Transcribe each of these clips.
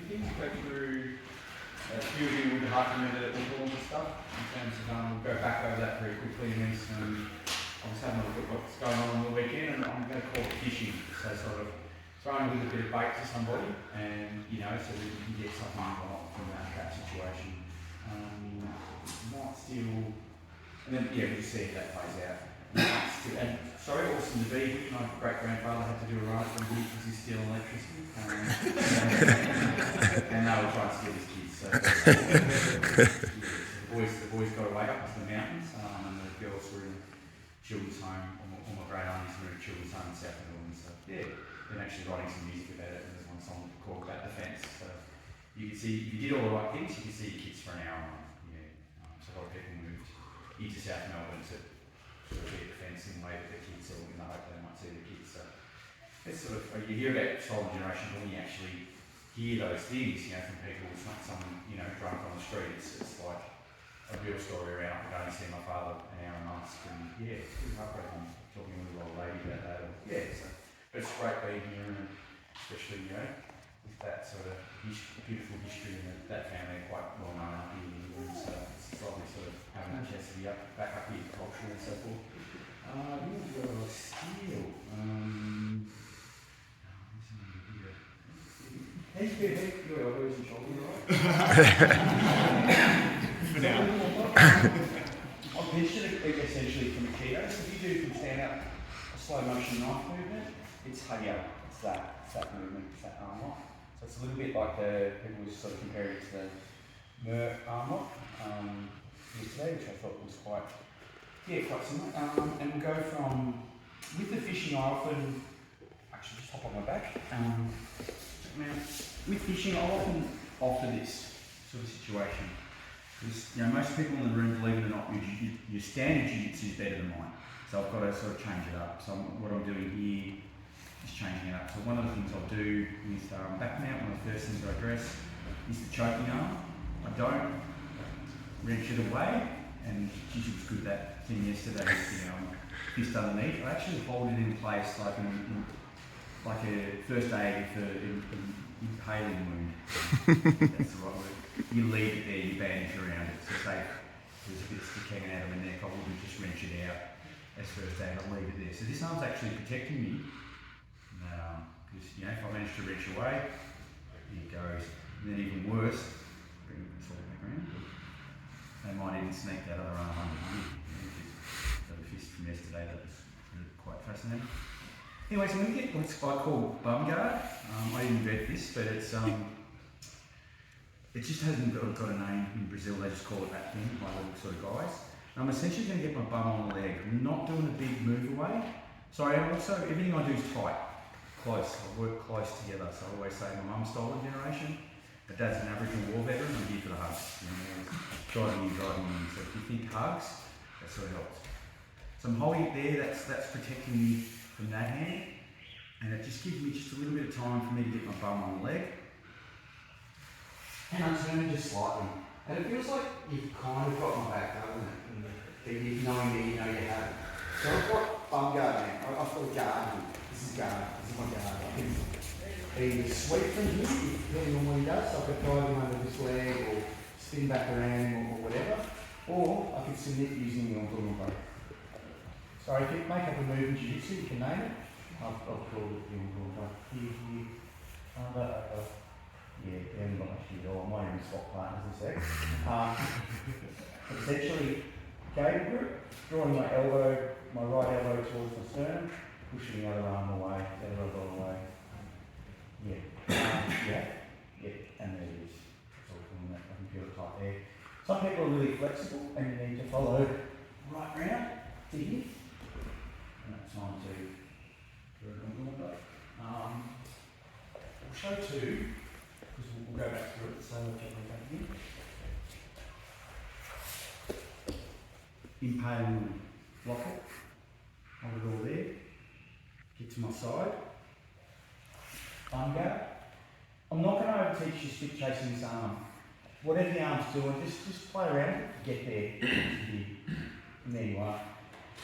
things, go through a few of you would have to remember the Oompa Loomp stuff in terms of, we'll go back over that very quickly and then I was having a look at what's going on the weekend and I'm going to call it fishing. So sort of throwing a little bit of bait to somebody and, you know, so that you can get something from that situation. Might still, and then, yeah, we'll see how that plays out. And sorry, awesome to be here. My great-grandfather had to do a run from here because he's stealing electricity. And now we're trying to steal his kids. So the boys got away up to the mountains and the girls were in children's home. All my great aunties were in children's home in South Melbourne. So yeah, been actually writing some music about it and there's one song called About Offence. So you can see, if you did all the right things, you can see your kids for an hour. So a lot of people moved into South Melbourne to sort of be a defence in the way that the kids, or in the hope they might see the kids. So it's sort of, you hear about stolen generation, but when you actually hear those things, you know, from people, it's not someone, you know, drunk on the street, it's like a real story around going to see my father an hour a month, and yeah, it's pretty heartbreaking talking with a old lady about that. Yeah, so but it's great being here, and especially, you know, with that sort of beautiful history, and that family are quite well known up here in England, so it's lovely sort of having a chance to be back up here culturally and so forth. Steel. Your elbows and shoulders, right? For now. I've mentioned it essentially from Keto. So if you do from stand up a slow motion knife movement, it's Hayo. It's that movement, it's that Arnott. So it's a little bit like the people were sort of comparing it to the Mer Arnott yesterday, which I thought was quite similar. And we'll go from, with the fishing I often, actually just hop on my back. With fishing I often offer this sort of situation. Because, you know, most people in the room, believe it or not, your standard jiu-jitsu is better than mine. So I've got to sort of change it up. So what I'm doing here is changing it up. So one of the things I'll do with back mount, one of the first things I address is the choking arm. I don't wrench it away, and Gigi was good at that thing yesterday, you know, fist underneath. I actually hold it in place like a first aid for an impaling wound. That's the right word. You leave it there, you bandage around it. So say there's a bit of stick hanging out of my neck, I wouldn't just wrench it out as first aid, I'll leave it there. So this arm's actually protecting me. Because, you know, if I manage to wrench away, here it goes. And then even worse, bring this all back around. They might even sneak that other arm under here. So the fist from yesterday, that was really quite fascinating. Anyway, so when we get what's called bum guard, I didn't invent this, but it's it just hasn't got a name in Brazil. They just call it that thing, my little sort of guys. And I'm essentially going to get my bum on the leg. I'm not doing a big move away. Sorry, also everything I do is tight, close. I work close together. So I always say my mum's stolen generation. My dad's an Aboriginal war veteran. I'm here for the hugs. You know, driving in. So if you think hugs, that sort of helps. So I'm holding it there. That's protecting me from that hand, and it just gives me just a little bit of time for me to get my bum on the leg. And I'm turning just slightly. And it feels like you've kind of got my back, doesn't it? If knowing me, you know you have it. So I've got bum guard now. I've got a guard here. This is guard. This is my guard. I can either sweep from here, depending on what he does. So I could drive him under this leg or spin back around him or whatever. Or I could submit using the Oompa Loomp. So if you make up a move in jiu-jitsu, you can name it. I'll call it the Oompa Loomp. Here, under. Yeah, and actually, I might even swap partners in a sec. Essentially, gated grip, drawing my elbow, my right elbow towards my sternum, pushing the other arm away, the other elbow away. Yeah, and there it is. It's all doing that. I can feel it tight there. Some people are really flexible and you need to follow right round to here. And that's time to do it on the elbow. We'll show two. Because we'll go back through it, so we'll get back again. Impale, lock it, hold it all there, get to my side, bum guard. I'm not going to overteach you stick chasing this arm. Whatever the arm's doing, just play around it, get there, and there you are.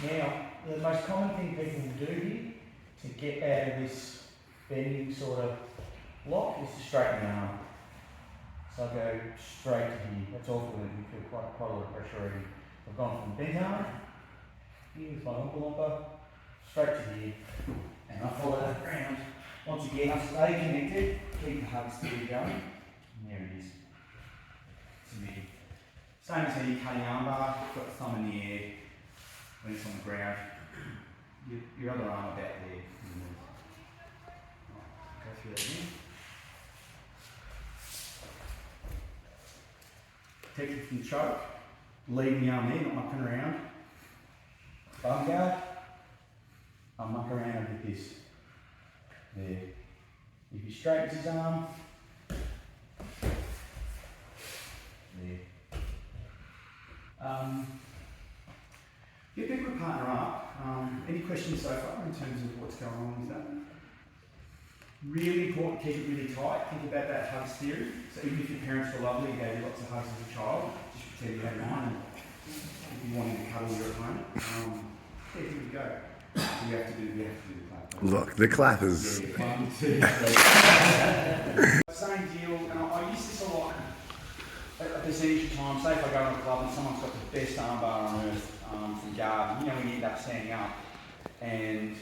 Now, the most common thing people will do here to get out of this bending sort of lock is to straighten the arm. So I'll go straight to here. That's all good. You feel quite a lot of pressure already. I've gone from bent arm, here with my Oompa Loomp, straight to here, and I follow that ground. Once again, I stay connected, keep the hug theory going, and there it is. It's me. Same as any cutting armbar, got the thumb in the air, when it's on the ground. Your other arm about there. Go through that again. Take it from the choke, leave the arm there, not mucking around. Bum guard, I'll muck around a bit this. There. If he straightens his arm, there. Get back with partner up. Any questions so far in terms of what's going on with that? Really important, keep it really tight. Think about that hugs theory. So even if your parents were lovely and gave you lots of hugs as a child, just pretend you had mine. If you wanted to cuddle your opponent, yeah, here we go. We have to do the clap. Look, the clappers. Yeah, 1, 2, 3. Same deal, and I use this a lot. A percentage of time, say if I go to a club and someone's got the best armbar on earth from guard, when you end up standing up, and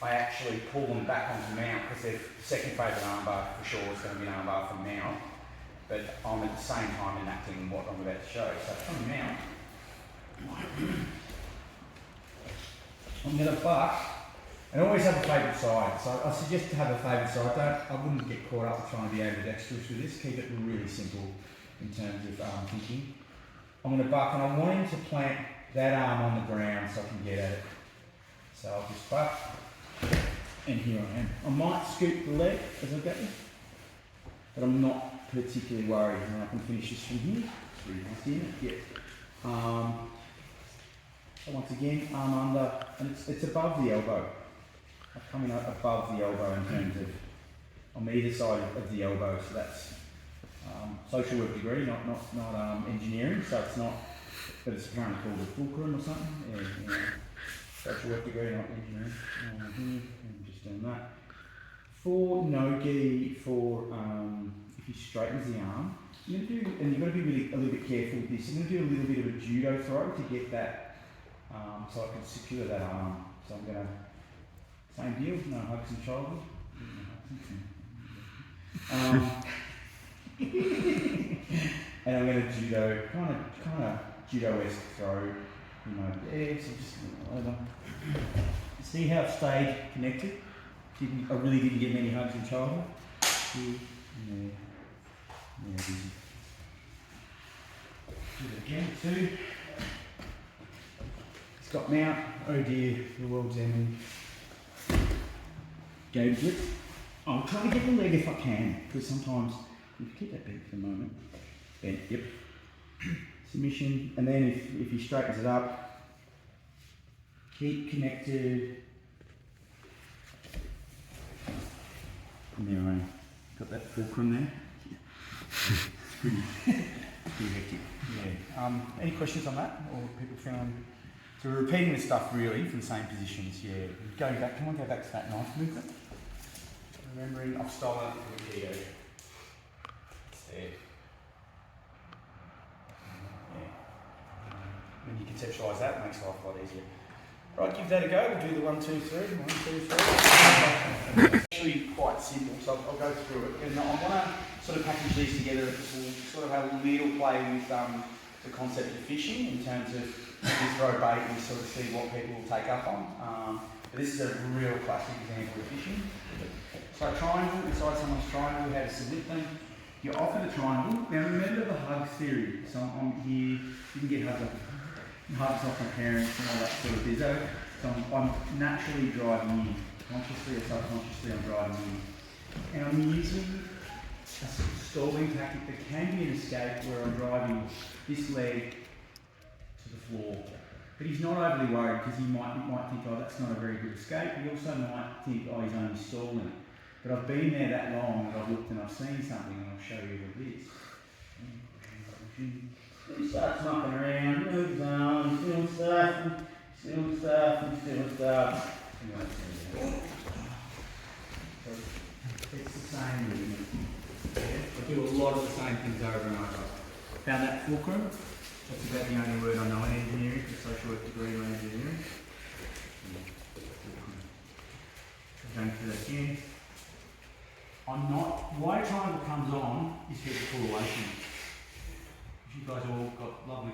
I actually pull them back onto mount because their second favourite armbar for sure is going to be an armbar from mount, but I'm at the same time enacting what I'm about to show. So from mount, I'm going to buck, and always have a favourite side. So I suggest to have a favourite side. I wouldn't get caught up with trying to be ambidextrous with this. Keep it really simple in terms of thinking. I'm going to buck, and I'm wanting to plant that arm on the ground so I can get at it. So I'll just buck, and here I am. I might scoop the leg as I go, but I'm not particularly worried. And I can finish this from here. So once again, arm under, and it's above the elbow. I've come in above the elbow in terms of on either side of the elbow. So that's social work degree, not engineering. So it's not, but it's apparently called a fulcrum or something. Yeah. Social work degree, not engineering. I'm just doing that. For no-gi, if he straightens the arm, you're going to do, and you've got to be really a little bit careful with this. I'm going to do a little bit of a judo throw to get that, so I can secure that arm. So I'm going to, same deal, no hugs and shoulders. And I'm going to judo, kind of judo-esque throw. Yeah, so just over. See how it stayed connected? I really didn't get many hugs in childhood. Yeah, easy. Do it again, 2. It's got mount. Oh dear, the world's ending. Go grip. I'm trying to get the leg if I can, because sometimes you keep that bent for a moment. Bent, yep. Submission, and then if he straightens it up, keep connected. And there I am. Got that fulcrum there. It's pretty hectic. Yeah. Any questions on that, or people feeling? So we're repeating this stuff really from the same positions. Yeah. Going back. Can I go back to that knife movement? Remembering, I've stolen it from the keto. It's there. When you conceptualise that, it makes life a lot easier. Right, give that a go. We'll do the 1, 2, 3. 1, 2, 3. It's actually quite simple, so I'll go through it. And I want to sort of package these together because we'll sort of have a little play with the concept of fishing in terms of we throw bait and sort of see what people will take up on. But this is a real classic example of fishing. So triangle, inside someone's triangle, how to submit them. You're offered a triangle. Now remember the hugs theory. So I'm here, you can get hugs off my parents and all that sort of bizzo. So I'm naturally driving in. Consciously or subconsciously I'm driving in. And I'm using a stalling tactic that can be an escape where I'm driving this leg to the floor. But he's not overly worried because he might think, oh, that's not a very good escape. He also might think, oh, he's only stalling. But I've been there that long that I've looked and I've seen something, and I'll show you what it is. He starts knocking around, moves on, still stuff. It's the same movement. Yeah? do a lot of the same things over and over. Found that fulcrum. That's about the only word I know in engineering, the social work degree in engineering. Going through that again. I'm not, why a triangle comes on is to get the pull away from it. You guys all got lovely,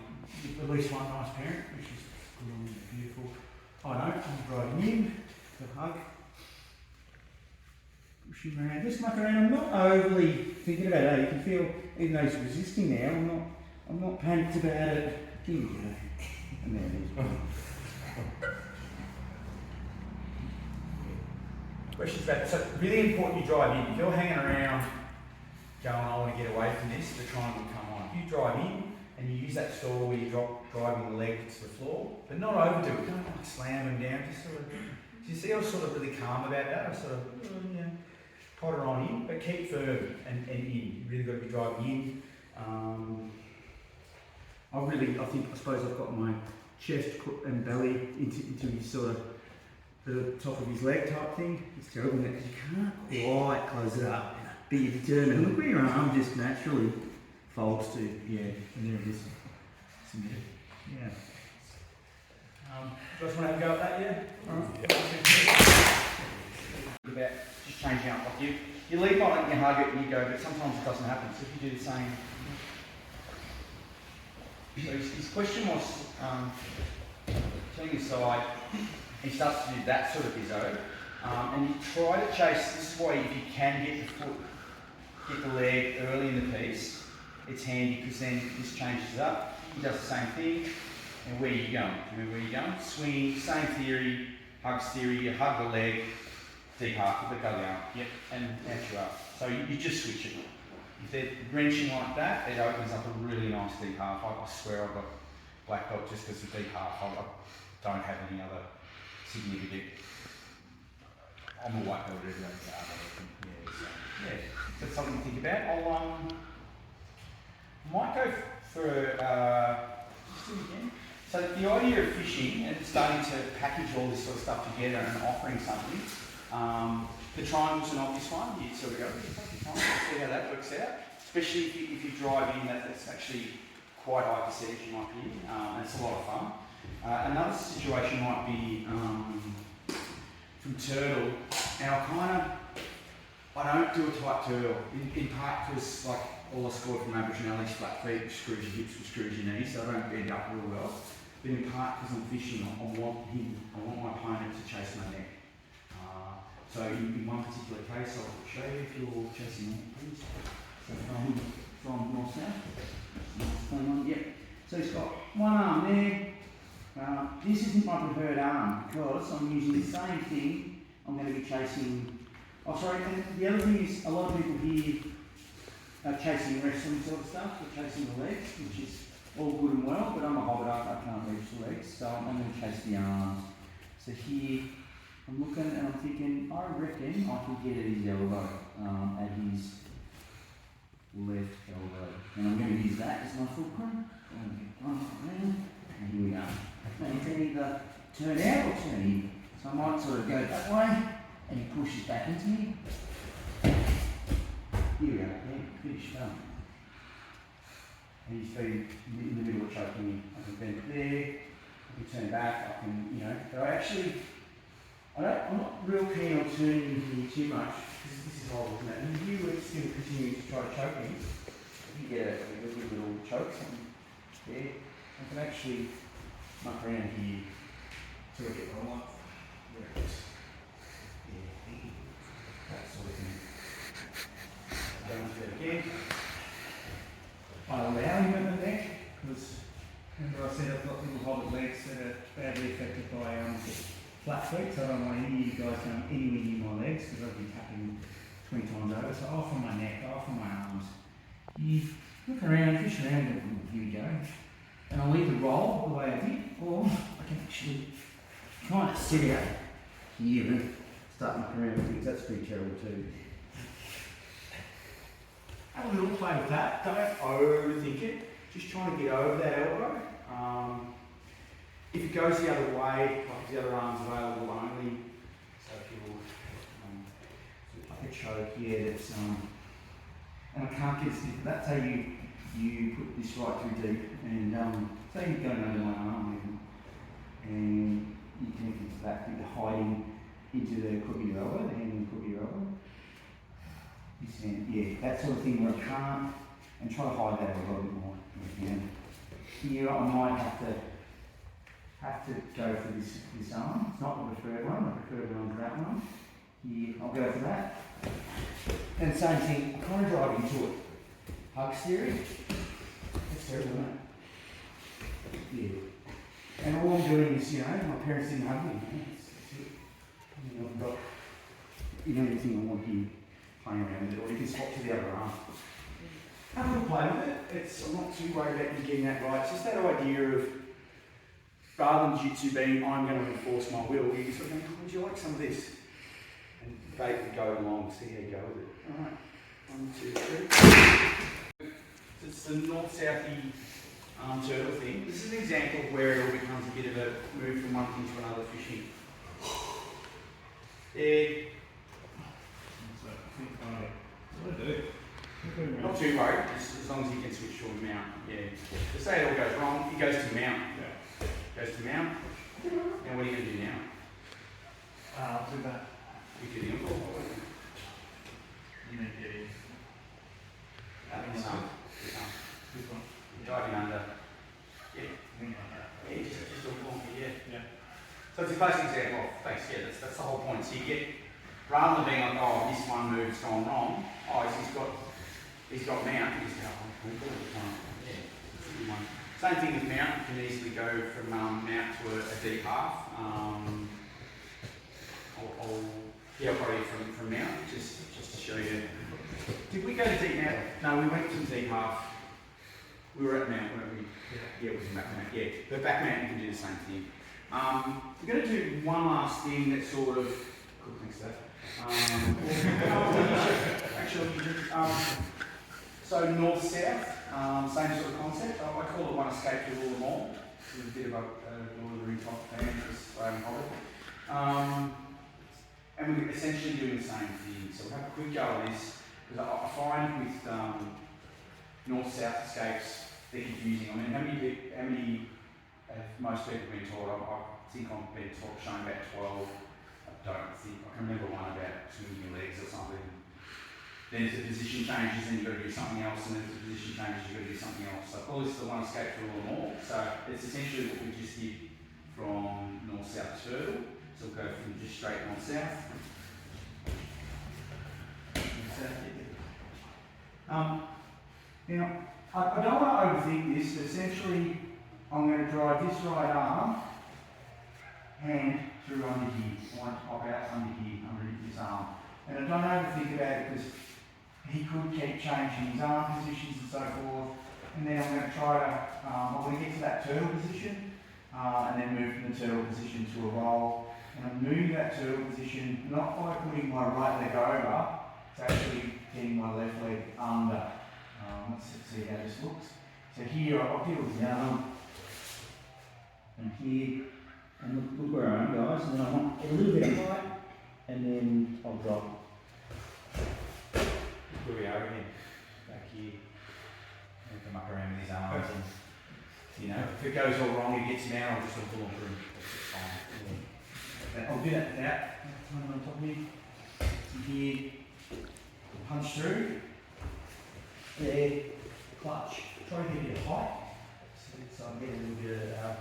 at least one nice parent, which is good and beautiful. I know, I'm driving in, the hug. Pushing around, just muck around. I'm not overly thinking about it. You can feel, even though he's resisting now, I'm not panicked about it. Here we go. And there it is. Questions about so really important you drive in. If you're hanging around going, I want to get away from this, the triangle will come on. If you drive in and you use that stall where you're driving the leg to the floor, but not overdo it. Don't like slam them down. Just sort of. Do you see I was sort of really calm about that? I sort of, potter on in, but keep firm and in. You really got to be driving in. I suppose I've got my chest and belly into his sort of the top of his leg type thing. It's terrible because you can't quite close it up, but you're determined. Look where your arm just naturally folds to. Yeah, and there it is. Yeah. You guys want to have a go at that? Yeah. All right. Yeah. About just changing up. Like you leap on it and you hug it and you go, but sometimes it doesn't happen. So if you do the same. So his question was turning aside. He starts to do that sort of bizzo, and you try to chase. This is why if you can get the foot, get the leg early in the piece, it's handy because then this changes up. He does the same thing. And where are you going? Remember where you're going? Swing, same theory, hugs theory. You hug the leg, deep half, let go of the arm. Yep, and out you up. So you just switch it. If they're wrenching like that, it opens up a really nice deep half. I swear I've got black belt just because of deep half. I don't have any other significant. I'm a white belt every day. Yeah, that's something to think about. I might go for just do it again. So the idea of fishing and starting to package all this sort of stuff together and offering something. The triangle's an obvious one. You sort of go, see how that works out. Especially if you drive in, that's actually quite high percentage in my opinion. And it's a lot of fun. Another situation might be from turtle. Now I don't do a tight turtle, in part because like all I scored from Aboriginali's flat feet, which screws your hips, which screws your knees, so I don't bend up real well. But in part because I'm fishing, I want my opponent to chase my neck. So in one particular case, I'll show you if you're chasing neck, please. So from north-south. Yep. So he's got one arm there. This isn't my preferred arm because I'm using the same thing. I'm going to be chasing. Oh, sorry. And the other thing is, a lot of people here are chasing wrestling sort of stuff. They're chasing the legs, which is all good and well. But I'm a hobbit up. I can't reach the legs, so I'm going to chase the arms. So here, I'm looking and I'm thinking. I reckon I can get at his elbow, at his left elbow, and I'm going to use that as my fulcrum. And here we go. And he can either turn out or turn in. So I might sort of go that way, and he pushes back into me. Here we go, finish, done. And he's been in the middle of choking me. I can bend it there, I can turn back, I can, but I'm not real keen on turning here too much, because this is horrible, isn't it? And if you were still continuing to try to choke me, you get a little choke, something there. I can actually muck around here till I get what I want. There it is. Yeah, that sort of thing. Don't do it again. I allow him at the neck, because remember I said I've got little hobbit legs that are badly affected by flat feet, so I don't want any of you guys going anywhere near my legs, because I'll be tapping 20 times over. So off on my neck, off on my arms. You look around, fish around, and here we go. And I'll either roll the way I did, or I can actually kind of sit out here and start mucking around with things. That's pretty terrible too. Have a little play with that. Don't overthink it. Just trying to get over that elbow. If it goes the other way, like the other arm's available only. So if you're like a choke, yeah, that's and I can't get stiff. That's how you put this right through deep, and say you're going under my arm and you connect it to that thing, hiding into the crook of your elbow, the hand in the crook of your elbow. You stand, yeah, that sort of thing where I can't, and try to hide that a little bit more if you can. Here I might have to go for this arm. It's not the preferred one. My preferred one is that one. Here I'll go for that. And same thing, kind of drive into it. Hug theory. That's terrible, isn't it? Yeah. And all I'm doing is, you know, my parents didn't hug me. That's it. You know, I've got, you know, anything I want here playing around with it, or you can swap to the other arm. Have a little play with it. I'm not too worried about you getting that right. It's just that idea of, rather than jiu-jitsu being, I'm going to enforce my will, you sort of think, oh, would you like some of this? And they can go along, see how you go with it. Alright, 1, 2, 3. It's the north-southy turtle thing. This is an example of where it all becomes a bit of a move from one thing to another fishing. There. What do I do? Not too worried, as long as you can switch to a mount. Yeah. Just say it all goes wrong, it goes to mount. Yeah. Goes to mount. And what are you going to do now? I'll do that. You do the uncle. You need to get in. This arm. This one. Diving under. Yeah. Thing like that. Yeah, just a long, yeah. Yeah. So it's a classic example of, thanks, yeah, that's the whole point. So you get, rather than being like, oh, this one move's gone wrong, oh, he's got mount, you just go, oh, yeah, that's a good one. Same thing with mount, you can easily go from mount to a deep half. I'll probably from mount, just to show you. Did we go to deep mount? No, we went to deep half. We were at mount, weren't we? Yeah, it was back mount, yeah. But back mount, you can do the same thing. We're going to do one last thing that's sort of, cool, thanks Dave. So north-south, same sort of concept. I call it one escape to rule them all. It's a bit of a Lord of the Rings type fan, just Australian hobby. And we're essentially doing the same thing. So we'll have a quick go at this, because I find with north-south escapes, they're confusing. I mean, how many have most people been taught? I think I've been shown about 12. I can remember one about swinging your legs or something. Then if the position changes, then you've got to do something else, and then if the position changes, you've got to do something else. So all this is the one escape to rule them all. So it's essentially what we just did from north-south turtle. So we'll go from just straight north-south. Now, I don't want to overthink this, but essentially I'm going to drive this right arm, hand through under here. I want to pop out under here, underneath this arm. And I don't overthink about it because he could keep changing his arm positions and so forth. And then I'm going to try to, I'm going to get to that turtle position and then move from the turtle position to a roll. And I'm moving that turtle position not by putting my right leg over, it's actually getting my left leg under. Let's see how this looks. So here I'll deal with the arm. And here, and look where I am, guys. And then I want a little bit of height, and then I'll drop. Where we are again, back here. And come up around with his arms, and you know, if it goes all wrong, he gets him out. I'll just pull him through. It's fine. I'll do that without one on top of me. So here, punch through. There, clutch. Try to get a bit of height. So I get a little bit of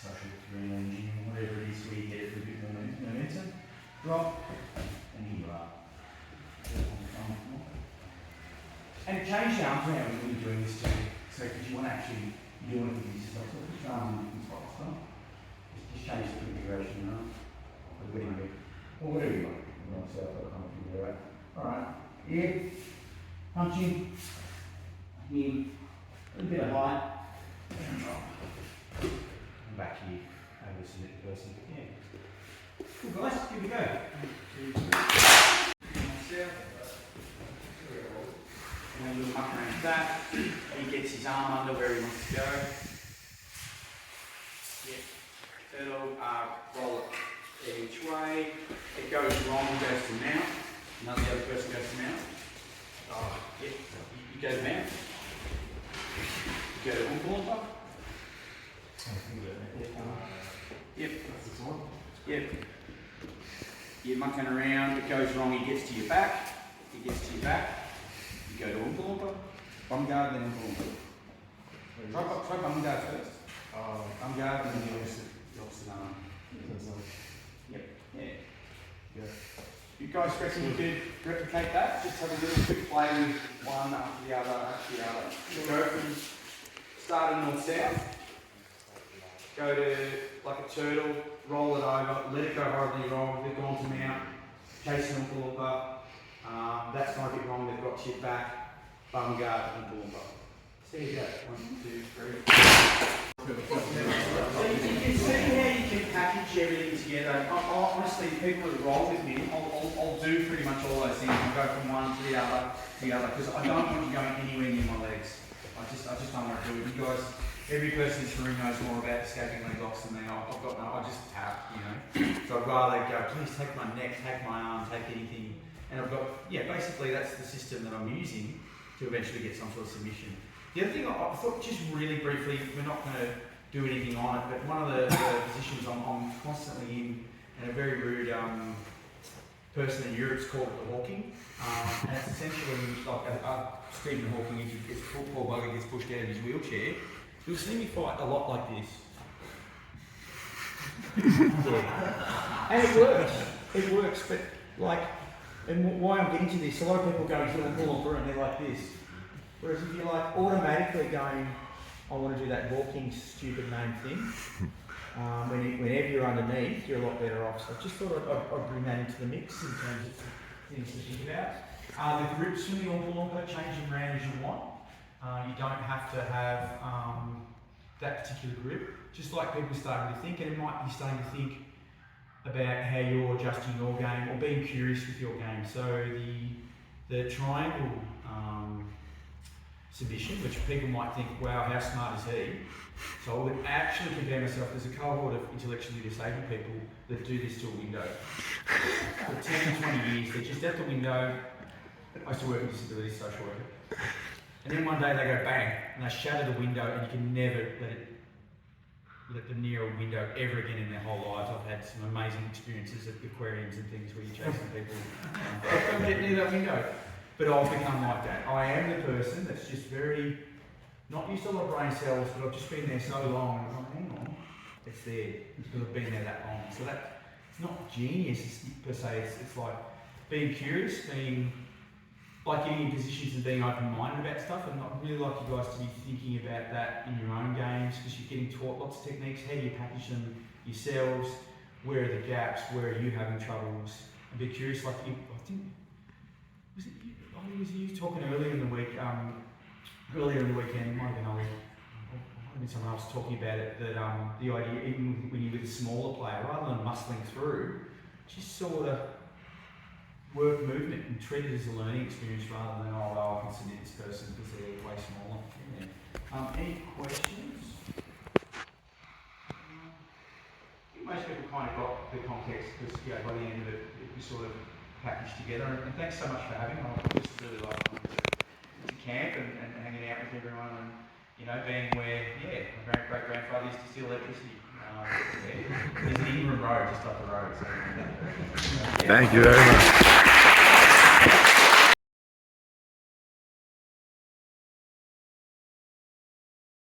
social green engine, whatever it is, where you get a little bit more momentum. Drop, and here you are. And it changed the arms around when you're doing this too. So because you want to actually, you want to use yourself, so put your arms in different spots. So just change the configuration now. Or whatever you want. So I'll come up here, right? Alright, here, punching, here, a little bit of height, and drop. And back here, over to the person. Yeah. Cool guys, here we go. 1, 2, 3. And we'll muck around that. He gets his arm under where he wants to go. Yeah. Turtle, roll it each way. It goes wrong, goes to mount. Another other person goes to mount. go to mount. Go to Oompa Loomp. Yep. Yep. You're mucking around, it goes wrong, he gets to your back. You go to Oompa Loomp. Bum guard, then Oompa Loomp. Try bum guard first. Bum guard, and then the opposite arm. Yep. Yeah. You guys reckon you could replicate that? Just have a little quick play with one after the other, You'll go from start north south, go to like a turtle, roll it over, let it go horribly wrong, they've gone to mount, chasing Oompa Loomp. That's gone a bit wrong, they've got to your back, bum guard, Oompa Loomp. So there you go. 1, 2, 3. So you can see how you can package everything together. Honestly, people that roll with me, I'll do pretty much all those things. I'll go from one to the other, because I don't want you going anywhere near my legs. I just don't want to do it. You guys, every person in this room knows more about escaping leg locks than me. I just tap, So I'd rather go, please take my neck, take my arm, take anything. And I've got, basically that's the system that I'm using to eventually get some sort of submission. The other thing I thought, just really briefly, we're not going to do anything on it, but one of the positions I'm constantly in, and a very rude person in Europe's called it the hawking, and it's essentially like Stephen Hawking, if he gets poor bugger gets pushed out of his wheelchair, you'll see me fight a lot like this. And it works, but like, and why I'm getting to this, a lot of people go to the pull and they're like this. Whereas if you're like automatically going, I want to do that walking stupid name thing, whenever you're underneath, you're a lot better off. So I just thought I'd bring that into the mix in terms of things to think about. The grips from the Oompa Loomp, change them around as you want. You don't have to have that particular grip. Just like people starting to think, and it might be starting to think about how you're adjusting your game or being curious with your game. So the triangle submission, which people might think, wow, how smart is he? So I would actually compare myself, there's a cohort of intellectually disabled people that do this to a window. For 10 to 20 years, they're just at the window. I used to work in disability social worker. And then one day they go bang, and they shatter the window, and you can never let them near a window ever again in their whole lives. I've had some amazing experiences at aquariums and things where you're chasing people. Don't get near that window. But I've become like that. I am the person that's just very, not used to a lot of brain cells, but I've just been there so long, and I'm like, hang on, it's there, because I've been there that long. So that, it's not genius per se, it's like being curious, being, like getting in positions and being open-minded about stuff, and I'd really like you guys to be thinking about that in your own games, because you're getting taught lots of techniques. How do you package them yourselves? Where are the gaps? Where are you having troubles? And be curious, like, I think, was you talking earlier in the week, earlier in the weekend, it might have been Ollie, might have been someone else talking about it, that the idea, even when you're with a smaller player, rather than muscling through, just sort of work movement and treat it as a learning experience rather than, oh, well, I can submit this person because they're way smaller. Yeah. Any questions? I think most people kind of got the context because, by the end of it, we sort of packaged together. And thanks so much for having me. I just really like coming to camp and hanging out with everyone and, being where, my great-grandfather used to steal electricity. There's an Ingram Road just up the road. So, Thank you very much.